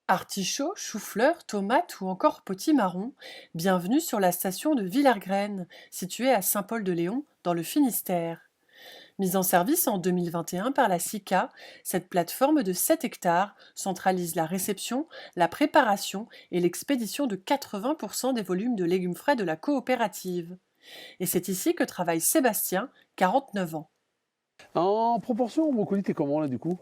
Artichauts, choux-fleurs, tomates ou encore potimarron, bienvenue sur la station de Villers-Graines, située à Saint-Paul-de-Léon, dans le Finistère. Mise en service en 2021 par la SICA, cette plateforme de 7 hectares centralise la réception, la préparation et l'expédition de 80% des volumes de légumes frais de la coopérative. Et c'est ici que travaille Sébastien, 49 ans. En proportion, brocoli, t'es comment là du coup?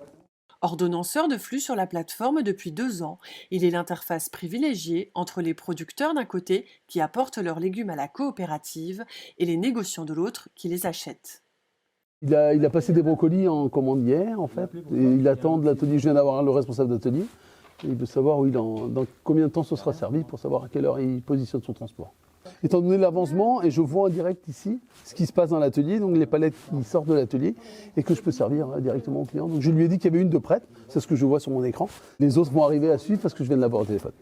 Ordonnanceur de flux sur la plateforme depuis 2 ans, il est l'interface privilégiée entre les producteurs d'un côté qui apportent leurs légumes à la coopérative et les négociants de l'autre qui les achètent. Il a passé des brocolis en commande hier en fait. Et il attend de l'atelier, je viens d'avoir le responsable d'atelier. Et il veut savoir dans combien de temps ce sera servi pour savoir à quelle heure il positionne son transport. Étant donné l'avancement, et je vois en direct ici ce qui se passe dans l'atelier, donc les palettes qui sortent de l'atelier et que je peux servir directement au client. Donc je lui ai dit qu'il y avait une de prête, c'est ce que je vois sur mon écran. Les autres vont arriver à suivre parce que je viens de l'avoir au téléphone.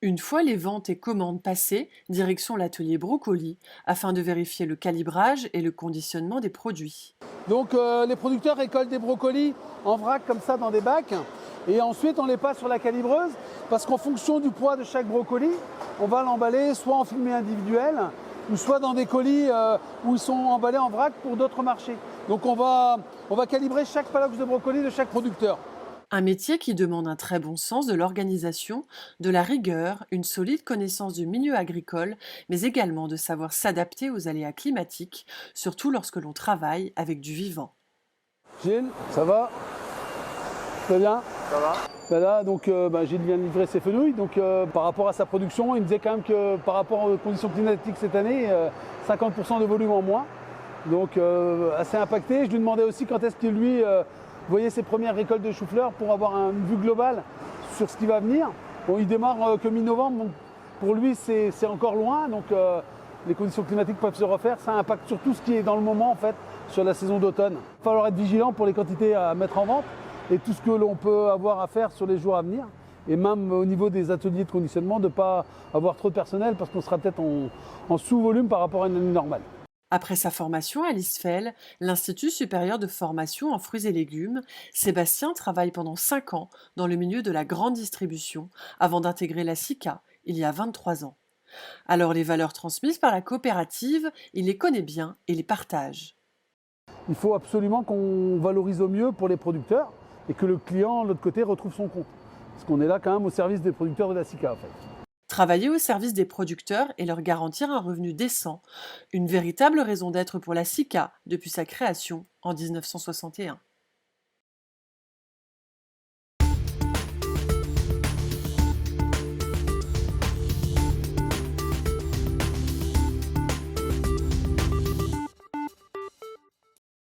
Une fois les ventes et commandes passées, direction l'atelier brocoli, afin de vérifier le calibrage et le conditionnement des produits. Donc les producteurs récoltent des brocolis en vrac comme ça dans des bacs et ensuite on les passe sur la calibreuse parce qu'en fonction du poids de chaque brocoli, on va l'emballer soit en filmé individuel ou soit dans des colis où ils sont emballés en vrac pour d'autres marchés. Donc on va calibrer chaque palox de brocoli de chaque producteur. Un métier qui demande un très bon sens de l'organisation, de la rigueur, une solide connaissance du milieu agricole, mais également de savoir s'adapter aux aléas climatiques, surtout lorsque l'on travaille avec du vivant. Gilles, ça va? Très bien. Ça va? Voilà, donc Gilles vient de livrer ses fenouilles. Donc par rapport à sa production, il me disait quand même que par rapport aux conditions climatiques cette année, 50% de volume en moins. Donc assez impacté. Je lui demandais aussi quand est-ce que lui voyait ses premières récoltes de chou-fleurs pour avoir une vue globale sur ce qui va venir. Bon, il démarre que mi-novembre, donc pour lui c'est encore loin. Donc les conditions climatiques peuvent se refaire. Ça impacte sur tout ce qui est dans le moment en fait, sur la saison d'automne. Il va falloir être vigilant pour les quantités à mettre en vente et tout ce que l'on peut avoir à faire sur les jours à venir. Et même au niveau des ateliers de conditionnement, de ne pas avoir trop de personnel parce qu'on sera peut-être en sous-volume par rapport à une année normale. Après sa formation à l'ISFEL, l'Institut supérieur de formation en fruits et légumes, Sébastien travaille pendant 5 ans dans le milieu de la grande distribution avant d'intégrer la SICA il y a 23 ans. Alors les valeurs transmises par la coopérative, il les connaît bien et les partage. Il faut absolument qu'on valorise au mieux pour les producteurs et que le client, de l'autre côté, retrouve son compte. Parce qu'on est là quand même au service des producteurs de la SICA en fait. Travailler au service des producteurs et leur garantir un revenu décent, une véritable raison d'être pour la SICA depuis sa création en 1961.